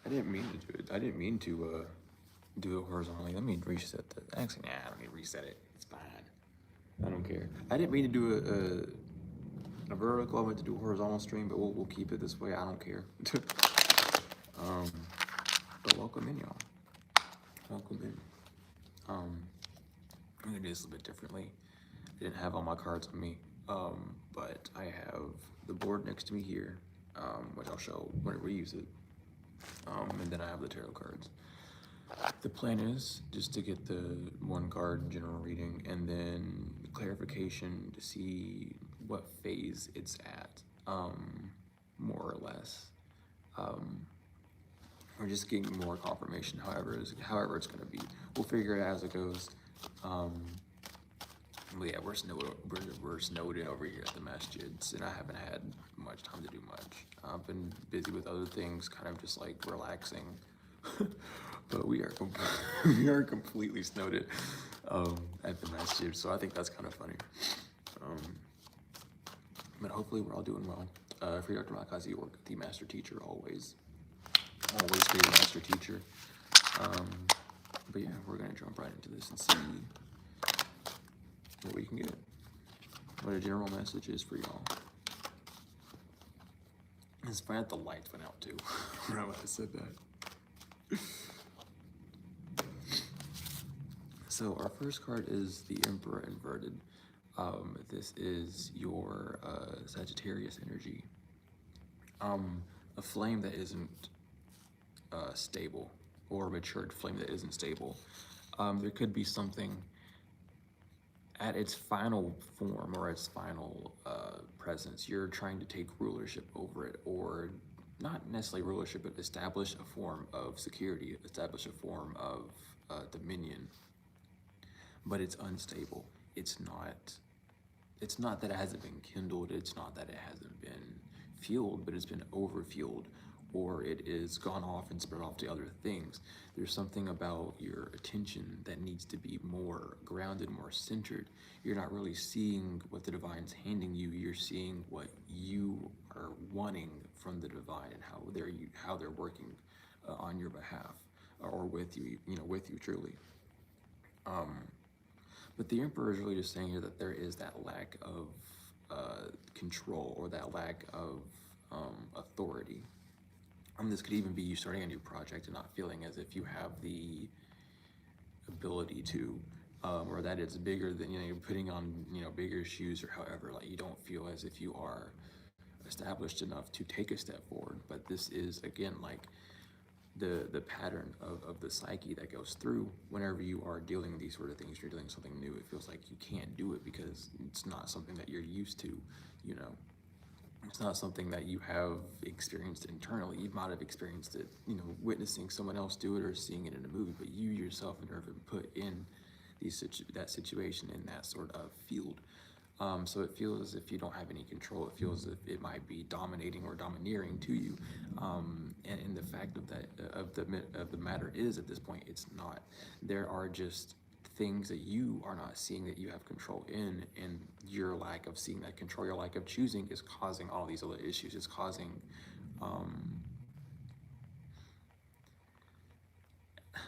I didn't mean to do it. I didn't mean to do it horizontally. Let me reset that. Actually, nah, I don't need to reset it. It's fine. I don't care. I didn't mean to do a vertical. I meant to do a horizontal stream, but we'll keep it this way. I don't care. um, but welcome in, y'all. Welcome in. I'm gonna do this a little bit differently. I didn't have all my cards on me, but I have the board next to me here, which I'll show whenever we use it. And then I have the tarot cards. The plan is just to get the one card general reading and then clarification to see what phase it's at, more or less. Or just getting more confirmation, however it's gonna be. We'll figure it out as it goes. But yeah, we're snowed in over here at the masjids, and I haven't had much time to do much. I've been busy with other things, kind of just like relaxing. But we are we are completely snowed in at the masjid, so I think that's kind of funny. But hopefully we're all doing well. For Dr. Malachi, work the master teacher always be the master teacher. But yeah, we're gonna jump right into this and see what we can get. What a general message is for y'all. It's funny that the lights went out too. Right when I said that. So our first card is the Emperor inverted. This is your Sagittarius energy. A flame that isn't stable, or a matured flame that isn't stable. There could be something at its final form or its final presence. You're trying to take rulership over it, or not necessarily rulership, but establish a form of security, establish a form of dominion. But it's unstable. It's not that it hasn't been kindled, it's not that it hasn't been fueled, but it's been over-fueled, or it is gone off and spread off to other things. There's something about your attention that needs to be more grounded, more centered. You're not really seeing what the divine's handing you, you're seeing what you are wanting from the divine and how they're working on your behalf, or with you, with you truly. But the Emperor is really just saying here that there is that lack of control, or that lack of authority. This could even be you starting a new project and not feeling as if you have the ability to, or that it's bigger than, you're putting on, bigger shoes, or however, like you don't feel as if you are established enough to take a step forward. But this is, again, like the pattern of the psyche that goes through whenever you are dealing with these sort of things. You're dealing with something new. It feels like you can't do it because it's not something that you're used to, It's not something that you have experienced internally. You might have experienced it, witnessing someone else do it or seeing it in a movie, but you yourself have never been put in that situation, in that sort of field. So it feels as if you don't have any control. It feels as if it might be dominating or domineering to you. And the fact of the matter is, at this point, it's not. There are just things that you are not seeing that you have control in, and your lack of seeing that control, your lack of choosing, is causing all these other issues. It's causing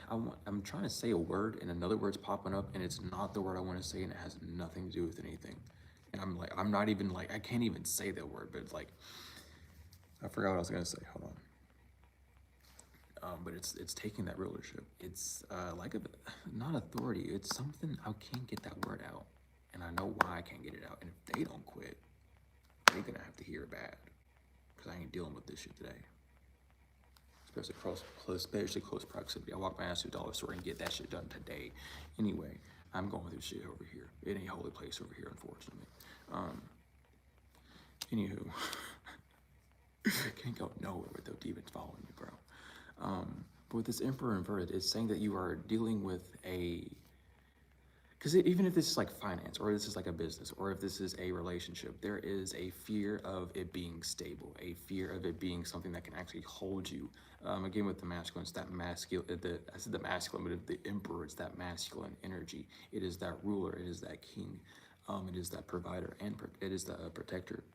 I'm trying to say a word and another word's popping up, and it's not the word I want to say, and it has nothing to do with anything. And I'm not even I can't even say that word, but it's I forgot what I was gonna say. Hold on. But it's taking that rulership. It's not authority. It's something, I can't get that word out, and I know why I can't get it out. And if they don't quit, they're gonna have to hear it bad, because I ain't dealing with this shit today. Especially close proximity. I walk my ass to a dollar store and get that shit done today. Anyway, I'm going through shit over here. It ain't a holy place over here, unfortunately. Anywho, can't go nowhere with those demons following me, bro. But with this Emperor inverted, it's saying that you are dealing with because even if this is like finance, or this is like a business, or if this is a relationship, there is a fear of it being stable, a fear of it being something that can actually hold you. Again, with the masculine, it's that masculine, I said the masculine, but the Emperor, it's that masculine energy. It is that ruler, it is that king, it is that provider, and it is the protector.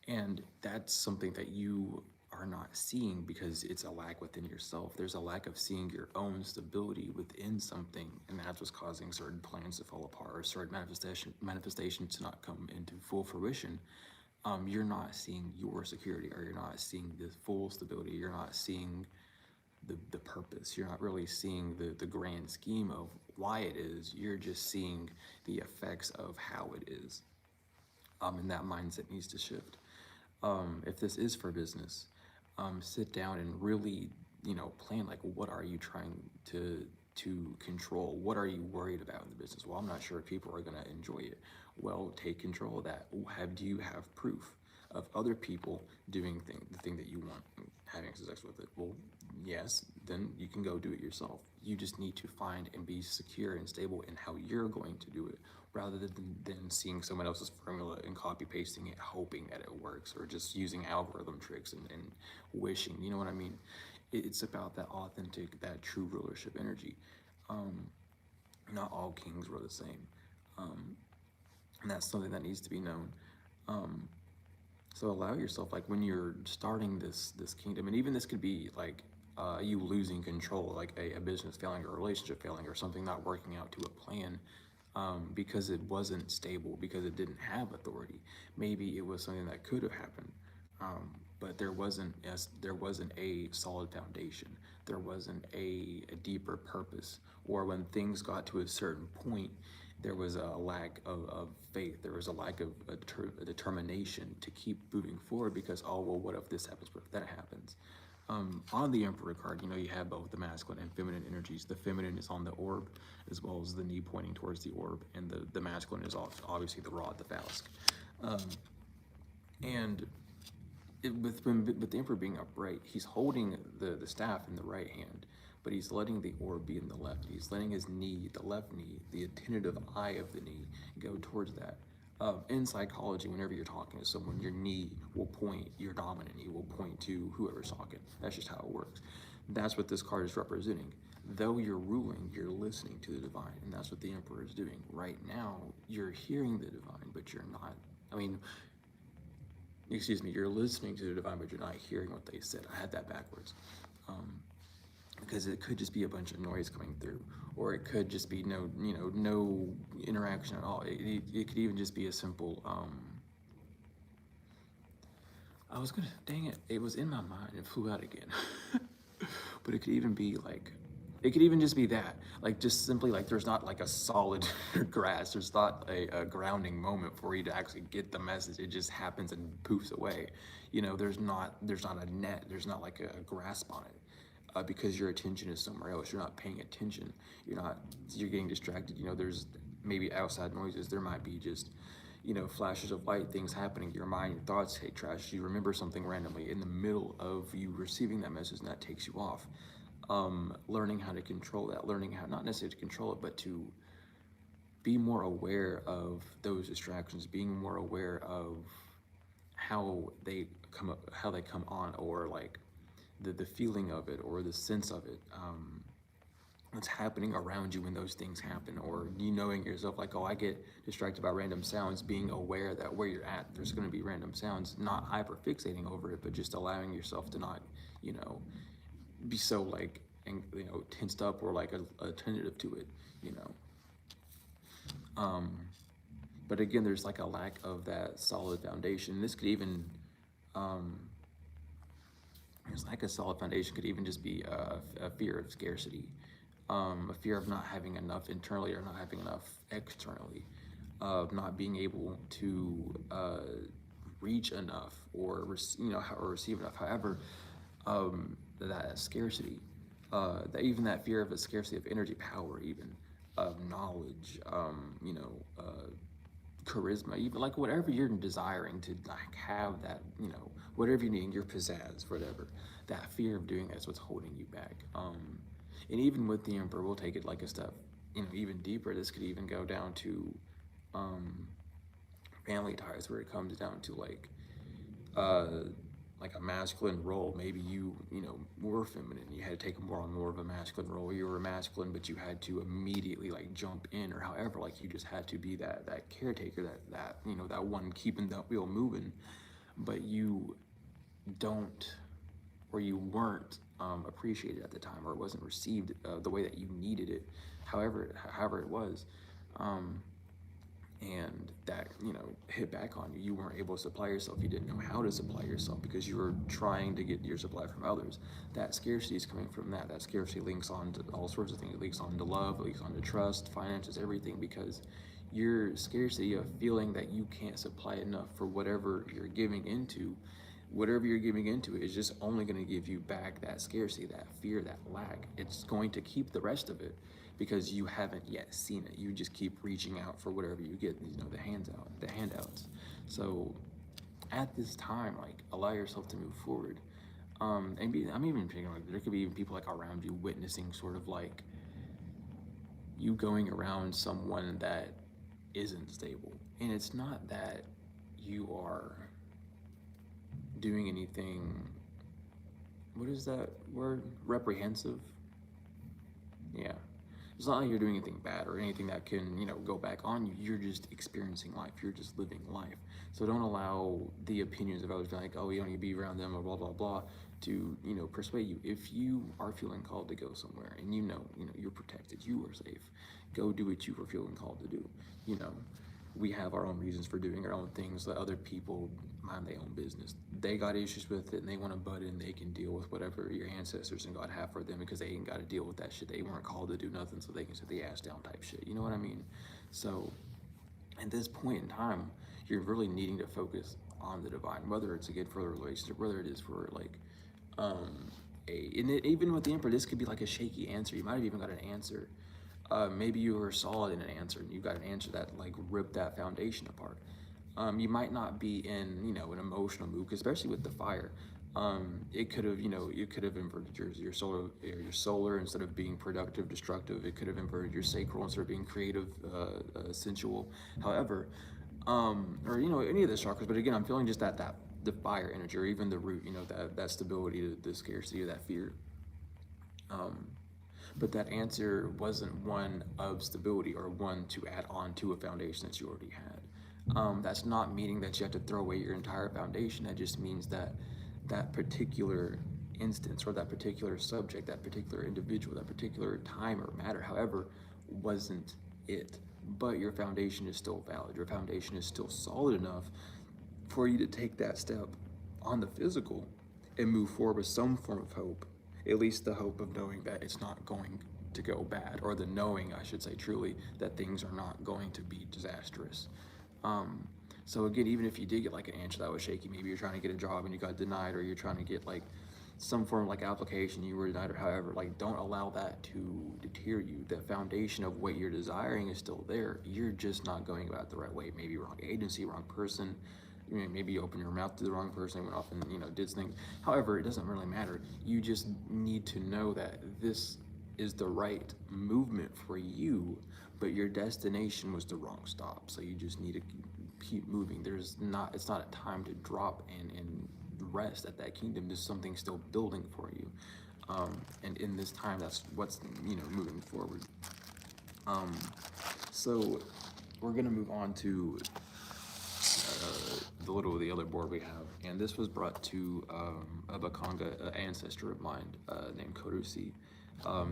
And that's something that you are are not seeing because it's a lack within yourself. There's a lack of seeing your own stability within something, and that's what's causing certain plans to fall apart or certain manifestations to not come into full fruition. You're not seeing your security, or you're not seeing the full stability. You're not seeing the purpose. You're not really seeing the grand scheme of why it is. You're just seeing the effects of how it is. And that mindset needs to shift. If this is for business, sit down and really, plan, like, what are you trying to control? What are you worried about in the business? Well, I'm not sure if people are going to enjoy it. Well, take control of that. Do you have proof of other people doing the thing that you want, having success with it? Well, yes, then you can go do it yourself. You just need to find and be secure and stable in how you're going to do it, rather than seeing someone else's formula and copy pasting it, hoping that it works, or just using algorithm tricks and wishing. You know what I mean? It's about that authentic, that true rulership energy. Not all kings were the same. And that's something that needs to be known. So allow yourself, like, when you're starting this kingdom, and even this could be like you losing control, like a business failing, or a relationship failing, or something not working out to a plan, because it wasn't stable, because it didn't have authority. Maybe it was something that could have happened, but there wasn't a solid foundation. There wasn't a deeper purpose. Or when things got to a certain point, there was a lack of faith. There was a lack of a determination to keep moving forward, because, oh, well, what if this happens? What if that happens? On the Emperor card, you have both the masculine and feminine energies. The feminine is on the orb, as well as the knee pointing towards the orb, and the masculine is obviously the rod, the phallus. And with the Emperor being upright, he's holding the staff in the right hand, but he's letting the orb be in the left. He's letting his knee, the left knee, the attentive eye of the knee, go towards that. In psychology, whenever you're talking to someone, your knee will point, your dominant knee will point to whoever's talking. That's just how it works. That's what this card is representing. Though you're ruling, you're listening to the divine, and that's what the Emperor is doing. Right now, you're hearing the divine, but you're not, you're listening to the divine, but you're not hearing what they said. I had that backwards. Because it could just be a bunch of noise coming through, or it could just be no interaction at all. It could even just be a simple, dang it, it was in my mind, it flew out again. But it could even be like, it could even just be that, like, just simply, like, there's not like a solid grass, there's not a grounding moment for you to actually get the message. It just happens and poofs away. There's not a net, there's not like a grasp on it. Because your attention is somewhere else. You're not paying attention. You're getting distracted. There's maybe outside noises. There might be just, flashes of light, things happening. Your mind, your thoughts take trash. You remember something randomly in the middle of you receiving that message, and that takes you off. Learning how to control that, learning how, not necessarily to control it, but to be more aware of those distractions, being more aware of how they come on, or like, the feeling of it, or the sense of it, what's happening around you when those things happen, or knowing yourself, like, oh, I get distracted by random sounds, being aware that where you're at, there's going to be random sounds, not hyper fixating over it, but just allowing yourself to not, be so, like, tensed up, or like attentive to it, but again, there's like a lack of that solid foundation. This could even, there's like a solid foundation could even just be a fear of scarcity, a fear of not having enough internally, or not having enough externally, of not being able to reach enough, or receive enough. However, that scarcity, that fear of a scarcity of energy, power, even of knowledge, charisma, even like whatever you're desiring to, like, have that, whatever you're needing, your pizzazz, whatever, that fear of doing that's what's holding you back. And even with the Emperor, we'll take it like a step, even deeper. This could even go down to family ties, where it comes down to like a masculine role. Maybe you were feminine, you had to take more of a masculine role. You were masculine, but you had to immediately like jump in, or however, like you just had to be that caretaker, that one keeping that wheel moving. But you don't or you weren't appreciated at the time, or it wasn't received the way that you needed it, however it was. And that, you know, hit back on you. You weren't able to supply yourself. You didn't know how to supply yourself because you were trying to get your supply from others. That scarcity is coming from that. That scarcity links on to all sorts of things. It links on to love, it links on to trust, finances, everything, because your scarcity of feeling that you can't supply enough for whatever you're giving into, is just only going to give you back that scarcity, that fear, that lack. It's going to keep the rest of it because you haven't yet seen it. You just keep reaching out for whatever you get, you know, the handouts. So at this time, like, allow yourself to move forward. I'm even thinking, like, there could be even people like around you witnessing sort of like you going around someone that isn't stable. And it's not that you are doing anything, what is that word? Reprehensive? Yeah. It's not like you're doing anything bad or anything that can, you know, go back on you. You're just experiencing life. You're just living life. So don't allow the opinions of others being like, oh, you don't need to be around them or blah, blah, blah, to, you know, persuade you. If you are feeling called to go somewhere and you know, you're protected, you are safe, go do what you are feeling called to do. You know, we have our own reasons for doing our own things. Let other people mind their own business. They got issues with it and they want to butt in, they can deal with whatever your ancestors and God have for them, because they ain't got to deal with that shit. They weren't called to do nothing, so they can sit the ass down type shit. You know what I mean? So at this point in time, you're really needing to focus on the divine, whether it's a good for a relationship, whether it is for like even with the Emperor, this could be like a shaky answer. You might have even got an answer. Maybe you were solid in an answer and you got an answer that like ripped that foundation apart. You might not be in, you know, an emotional mood, especially with the fire. It could have, you could have inverted your solar instead of being productive, destructive. It could have inverted your sacral instead of being creative, sensual. However, or, any of the chakras. But again, I'm feeling just that the fire energy, or even the root, that stability, the scarcity, or that fear. But that answer wasn't one of stability or one to add on to a foundation that you already had. That's not meaning that you have to throw away your entire foundation. That just means that that particular instance or that particular subject, that particular individual, that particular time or matter, however, wasn't it. But your foundation is still valid. Your foundation is still solid enough for you to take that step on the physical and move forward with some form of hope. At least the hope of knowing that it's not going to go bad, or the knowing, I should say truly, that things are not going to be disastrous. So again, even if you did get like an answer that was shaky, maybe you're trying to get a job and you got denied, or you're trying to get like some form of like application, you were denied, or however, like, don't allow that to deter you. The foundation of what you're desiring is still there. You're just not going about it the right way. Maybe wrong agency, wrong person. Maybe you opened your mouth to the wrong person, went off and did things. However, it doesn't really matter. You just need to know that this is the right movement for you, but your destination was the wrong stop. So you just need to keep moving. It's not a time to drop and rest at that kingdom. There's something still building for you, and in this time, that's what's moving forward. So we're gonna move on to the other board we have, and this was brought to a Bakanga ancestor of mine named Korusi.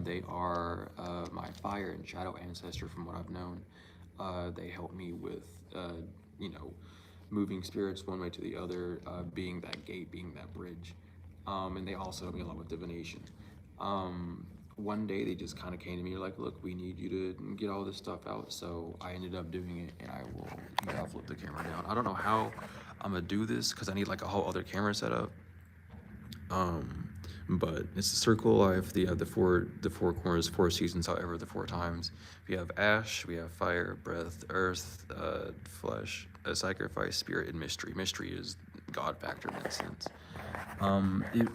They are my fire and shadow ancestor from what I've known. They help me with moving spirits one way to the other, being that gate, being that bridge, and they also help me a lot with divination. One day they just kind of came to me like, look, we need you to get all this stuff out. So I ended up doing it, and I'll flip the camera down. I don't know how I'm gonna do this because I need like a whole other camera setup. But it's a circle. I have the four corners, 4 seasons, however, the 4 times. We have ash, we have fire, breath, earth, flesh, sacrifice, spirit, and mystery. Mystery is God factor in that sense. It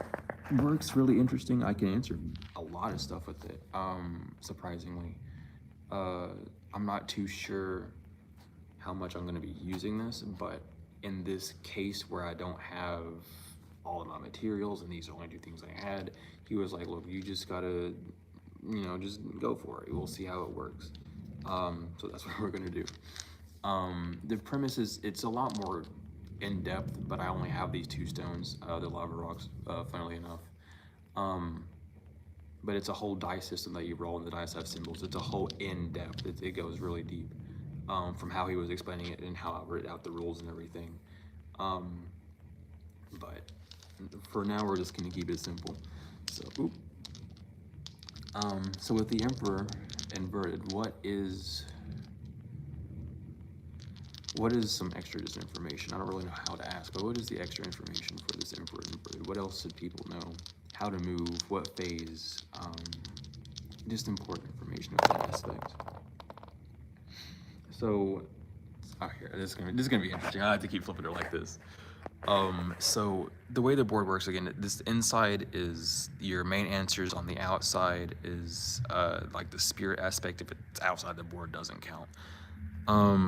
works really interesting. I can answer a lot of stuff with it, surprisingly. I'm not too sure how much I'm going to be using this, but in this case where I don't have all of my materials and these are only 2 things I had, he was like, look, you just gotta, just go for it. We'll see how it works. So that's what we're going to do. The premise is, it's a lot more in depth, but I only have these 2 stones, the lava rocks, funnily enough. But it's a whole dice system that you roll, and the dice have symbols. It's a whole in-depth. It goes really deep, from how he was explaining it and how I wrote out the rules and everything. But for now, we're just gonna keep it simple. So, so with the Emperor inverted, what is some extra just information? I don't really know how to ask, but what is the extra information for this Emperor inverted? What else should people know? How to move? What phase? Just important information of that aspect. So, here, this is gonna be interesting. I have to keep flipping it like this. So the way the board works, again, this inside is your main answers, on the outside is like the spirit aspect. If it's outside the board, doesn't count.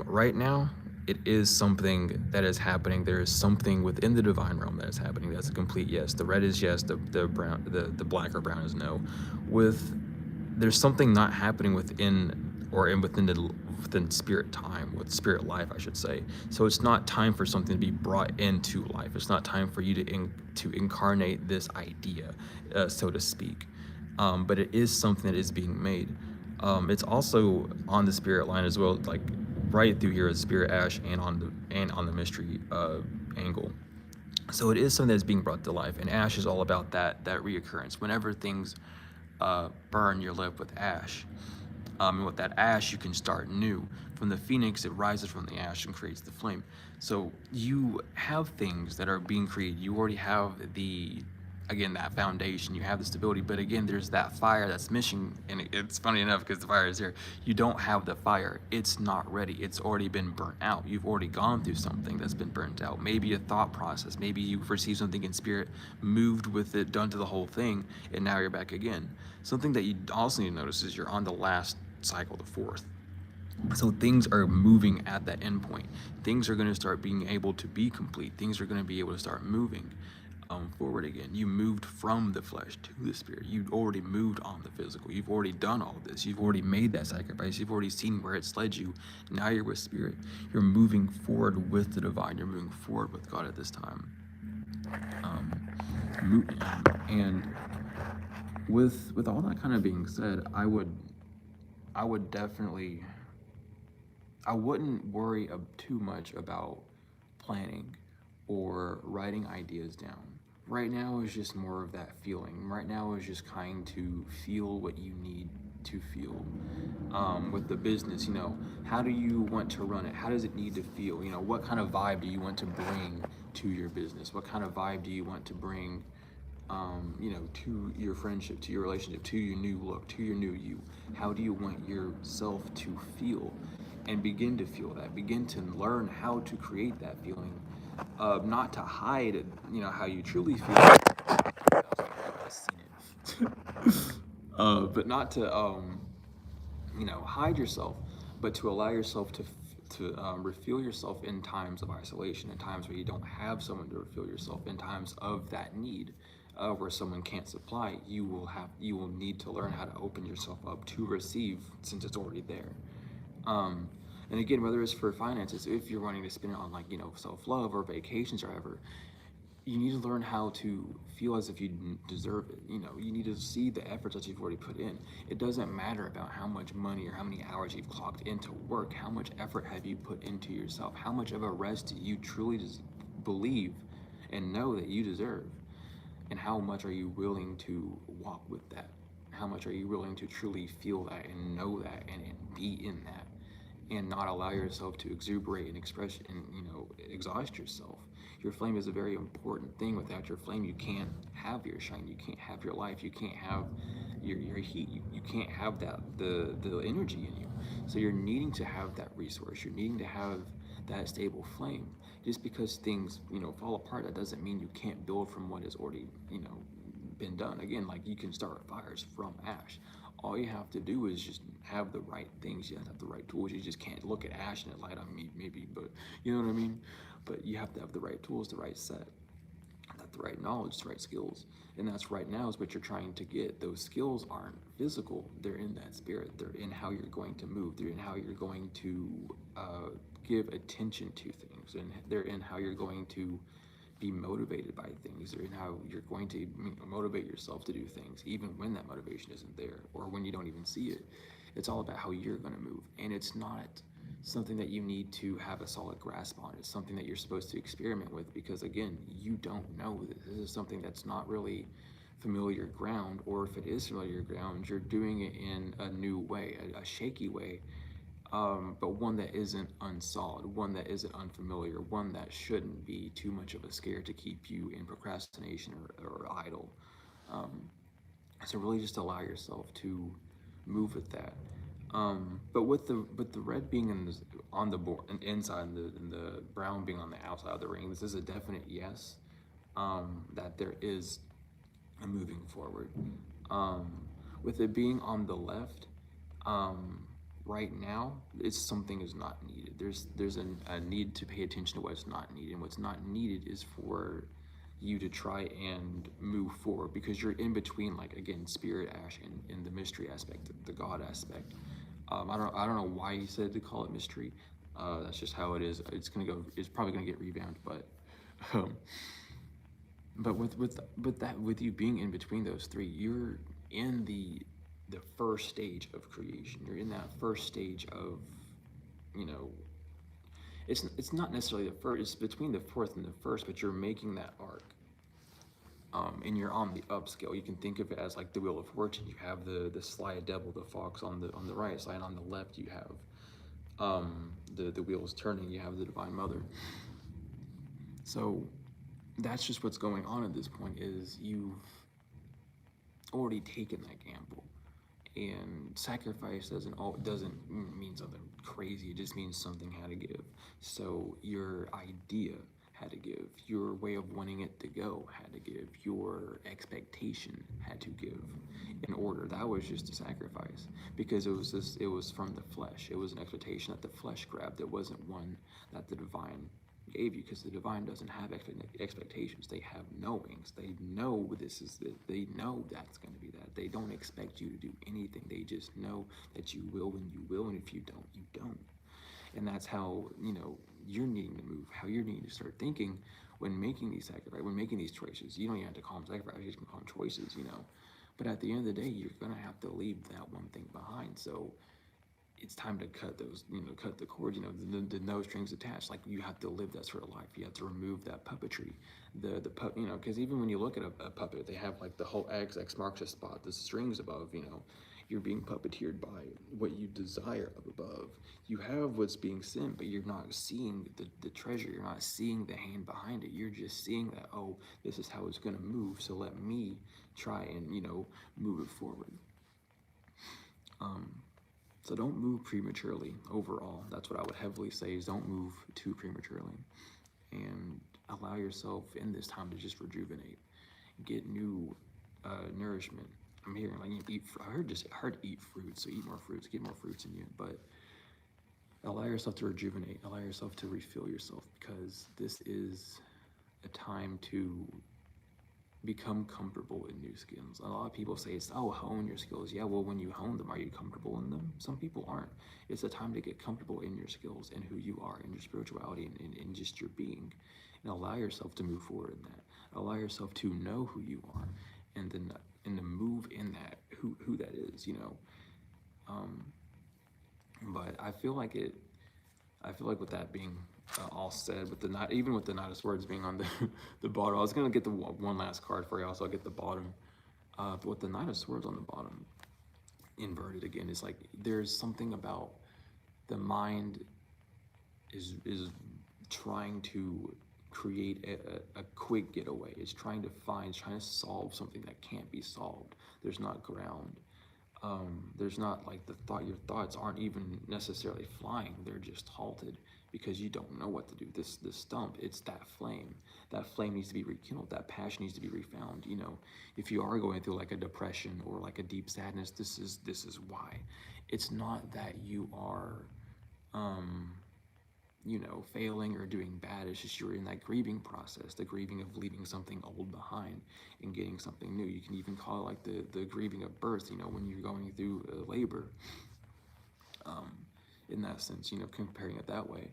Right now, it is something that is happening. There is something within the divine realm that is happening. That's a complete yes. The red is yes. The brown, the black or brown is no. There's something not happening within spirit time, with spirit life, I should say. So it's not time for something to be brought into life. It's not time for you to incarnate this idea, so to speak. But it is something that is being made. It's also on the spirit line as well, like right through here is spirit ash and on the mystery angle. So it is something that's being brought to life, and ash is all about that reoccurrence. Whenever things burn, you're left with ash. And with that ash, you can start new. From the phoenix, it rises from the ash and creates the flame. So you have things that are being created. You already have that foundation. You have the stability. But again, there's that fire that's missing. And it's funny enough, because the fire is here. You don't have the fire. It's not ready. It's already been burnt out. You've already gone through something that's been burnt out. Maybe a thought process. Maybe you've received something in spirit, moved with it, done to the whole thing, and now you're back again. Something that you also need to notice is you're on the last cycle, the fourth. So things are moving at that end point. Things are going to start being able to be complete. Things are going to be able to start moving forward again. You moved from the flesh to the spirit. You've already moved on the physical. You've already done all this. You've already made that sacrifice. You've already seen where it's led you. Now you're with spirit. You're moving forward with the divine. You're moving forward with God at this time. And with all that kind of being said, I wouldn't worry too much about planning or writing ideas down. Right now is just more of that feeling. Right now is just kind to feel what you need to feel. With the business, how do you want to run it? How does it need to feel? What kind of vibe do you want to bring to your business? What kind of vibe do you want to bring to your friendship, to your relationship, to your new look, to your new you? How do you want yourself to feel? And begin to feel that. Begin to learn how to create that feeling. Not to hide, how you truly feel. But not to, hide yourself, but to allow yourself to refuel yourself in times of isolation, in times where you don't have someone to refuel yourself, in times of that need. Where someone can't supply, you will need to learn how to open yourself up to receive, since it's already there. And again, whether it's for finances, if you're wanting to spend it on self-love or vacations or whatever, you need to learn how to feel as if you deserve it. You need to see the efforts that you've already put in. It doesn't matter about how much money or how many hours you've clocked into work. How much effort have you put into yourself? How much of a rest do you truly believe and know that you deserve? And how much are you willing to walk with that? How much are you willing to truly feel that and know that and be in that, and not allow yourself to exuberate and express and exhaust yourself? Your flame is a very important thing. Without your flame, you can't have your shine. You can't have your life. You can't have your heat. You can't have the energy in you. So you're needing to have that resource. You're needing to have that stable flame. Just because things fall apart, that doesn't mean you can't build from what has already been done. Again, like, you can start fires from ash. All you have to do is just have the right things. You have to have the right tools. You just can't look at ash and it light on me, maybe, but you know what I mean? But you have to have the right tools, the right set, the right knowledge, the right skills. And that's right now is what you're trying to get. Those skills aren't physical. They're in that spirit. They're in how you're going to move. They're in how you're going to give attention to things. And they're in how you're going to be motivated by things, and how you're going to motivate yourself to do things even when that motivation isn't there, or when you don't even see it. It's all about how you're going to move, and it's not something that you need to have a solid grasp on. It's something that you're supposed to experiment with, because again, you don't know. This is something that's not really familiar ground, or if it is familiar ground, you're doing it in a new way, a shaky way, but one that isn't unsolid, one that isn't unfamiliar, one that shouldn't be too much of a scare to keep you in procrastination or idle. So really just allow yourself to move with that. But with the red being on the board and inside, and the brown being on the outside of the ring, this is a definite yes. That there is a moving forward. With it being on the left, right now, something is not needed. There's a need to pay attention to what's not needed, and what's not needed is for you to try and move forward, because you're in between, like, again, spirit ash and the mystery aspect, the God aspect. I don't know why he said to call it mystery. That's just how it is. It's probably gonna get revamped, but with you being in between those three, you're in the first stage of creation. You're in that first stage of, you know, it's not necessarily the first. It's between the fourth and the first, but you're making that arc. And you're on the upscale. You can think of it as like the Wheel of Fortune. You have the sly devil, the fox on the right side. On the left, you have the wheels turning. You have the Divine Mother. So that's just what's going on at this point. Is you've already taken that gamble, and sacrifice doesn't mean something crazy. It just means something had to give. So your idea had to give, your way of wanting it to go had to give, your expectation had to give in order. That was just a sacrifice, because it was from the flesh. It was an expectation that the flesh grabbed. It wasn't one that the divine gave you, because the divine doesn't have expectations. They have knowings. They know they know that's going to be that. They don't expect you to do anything. They just know that you will when you will, and if you don't, you don't. And that's how, you're needing to move, how you're needing to start thinking when making these sacrifices, when making these choices. You don't even have to call them sacrifices, you can call them choices, But at the end of the day, you're going to have to leave that one thing behind. So it's time to cut those, cut the cords, the no strings attached. Like, you have to live that sort of life. You have to remove that puppetry, the because even when you look at a puppet, they have like the whole X marks a spot, the strings above, you're being puppeteered by what you desire up above. You have what's being sent, but you're not seeing the treasure. You're not seeing the hand behind it. You're just seeing that, oh, this is how it's going to move. So let me try and, move it forward. So don't move prematurely overall. That's what I would heavily say, is don't move too prematurely, and allow yourself in this time to just rejuvenate, get new nourishment. I'm hearing like I heard eat fruits, so eat more fruits, get more fruits in you, but allow yourself to rejuvenate, allow yourself to refill yourself, because this is a time to become comfortable in new skills. A lot of people say hone your skills. Yeah, well, when you hone them, are you comfortable in them? Some people aren't. It's a time to get comfortable in your skills and who you are, in your spirituality, and just your being, and allow yourself to move forward in that. Allow yourself to know who you are, and then to move in that, who that is, But I feel like with that being all said, with the Knight, even with the Knight of Swords being on the bottom, I was gonna get the one last card for you. Also, I'll get the bottom. But with the Knight of Swords on the bottom, inverted again, it's like there's something about the mind is trying to create a quick getaway. It's trying to solve something that can't be solved. There's not ground. There's not like your thoughts aren't even necessarily flying. They're just halted because you don't know what to do. This stump, it's that flame. That flame needs to be rekindled. That passion needs to be refound. If you are going through like a depression or like a deep sadness, this is why. It's not that you are, failing or doing bad. It's just you're in that grieving process, the grieving of leaving something old behind and getting something new. You can even call it like the grieving of birth, when you're going through labor, in that sense, comparing it that way.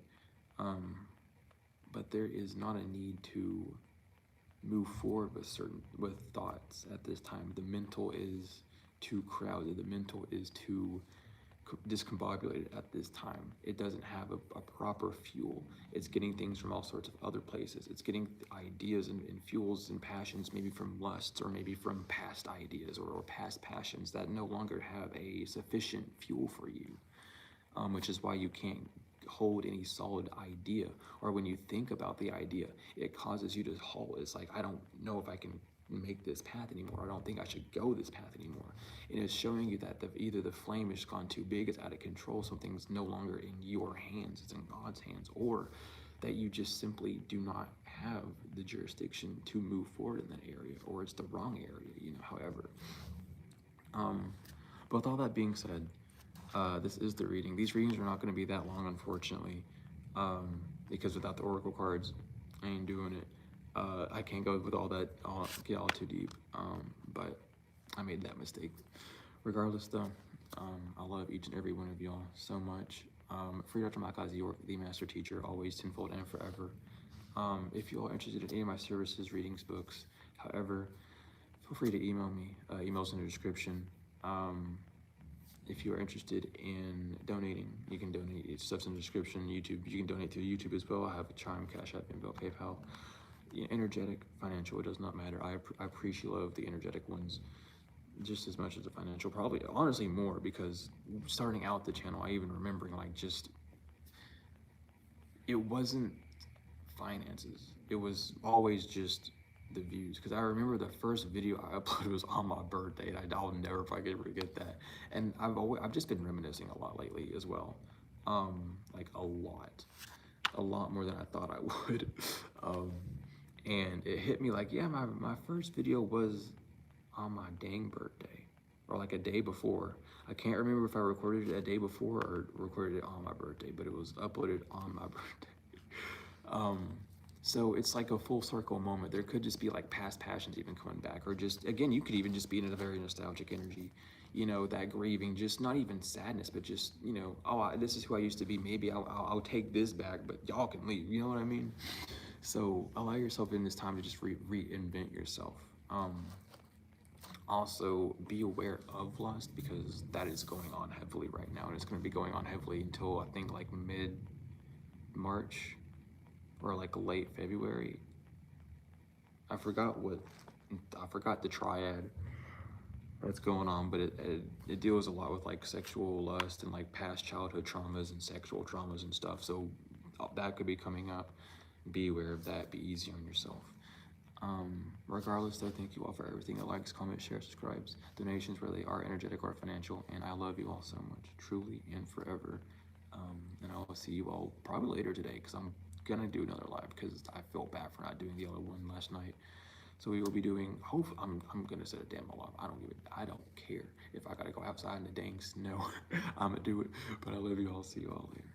But there is not a need to move forward with thoughts at this time. The mental is too crowded. The mental is too discombobulated at this time. It doesn't have a proper fuel. It's getting things from all sorts of other places. It's getting ideas and fuels and passions, maybe from lusts, or maybe from past ideas or past passions that no longer have a sufficient fuel for you, which is why you can't hold any solid idea. Or when you think about the idea, it causes you to halt. It's like, I don't know if I can make this path anymore. I don't think I should go this path anymore. And it's showing you that either the flame has gone too big, it's out of control, something's no longer in your hands, it's in God's hands, or that you just simply do not have the jurisdiction to move forward in that area, or it's the wrong area, you know, however. But with all that being said, this is the reading. These readings are not going to be that long, unfortunately, because without the oracle cards, I ain't doing it. I can't go with all that, get all too deep, but I made that mistake. Regardless, though, I love each and every one of y'all so much. For Dr. Malachi, the master teacher, always tenfold and forever. If you all are interested in any of my services, readings, books, however, feel free to email me. Email's in the description. If you are interested in donating, you can donate. It's stuff's in the description. YouTube, you can donate through YouTube as well. I have a Chime, Cash App, Venmo, PayPal. Energetic, financial, it does not matter. I appreciate love the energetic ones just as much as the financial, probably honestly more, because starting out the channel, I even remembering like just, it wasn't finances, it was always just the views, because I remember the first video I uploaded was on my birthday, and I'll never forget that. And I've just been reminiscing a lot lately as well, like a lot more than I thought I would. And it hit me like, yeah, my first video was on my dang birthday, or like a day before. I can't remember if I recorded it a day before or recorded it on my birthday, but it was uploaded on my birthday. So it's like a full circle moment. There could just be like past passions even coming back, or just, again, you could even just be in a very nostalgic energy, you know, that grieving, just not even sadness, but just, you know, this is who I used to be. Maybe I'll take this back, but y'all can leave, you know what I mean? So allow yourself in this time to just reinvent yourself. Also be aware of lust, because that is going on heavily right now, and it's going to be going on heavily until I think like mid-March or like late February. I forgot the triad that's going on, but it deals a lot with like sexual lust and like past childhood traumas and sexual traumas and stuff. So that could be coming up. Be aware of that. Be easy on yourself. Regardless, though, thank you all for everything. That likes, comments, shares, subscribes, donations, whether they are energetic or financial. And I love you all so much, truly and forever. And I'll see you all probably later today, because I'm gonna do another live, because I felt bad for not doing the other one last night. So we will be doing, hopefully, I'm gonna set a damn alarm. I don't care if I gotta go outside in the dang snow. I'm gonna do it. But I love you all. See you all later.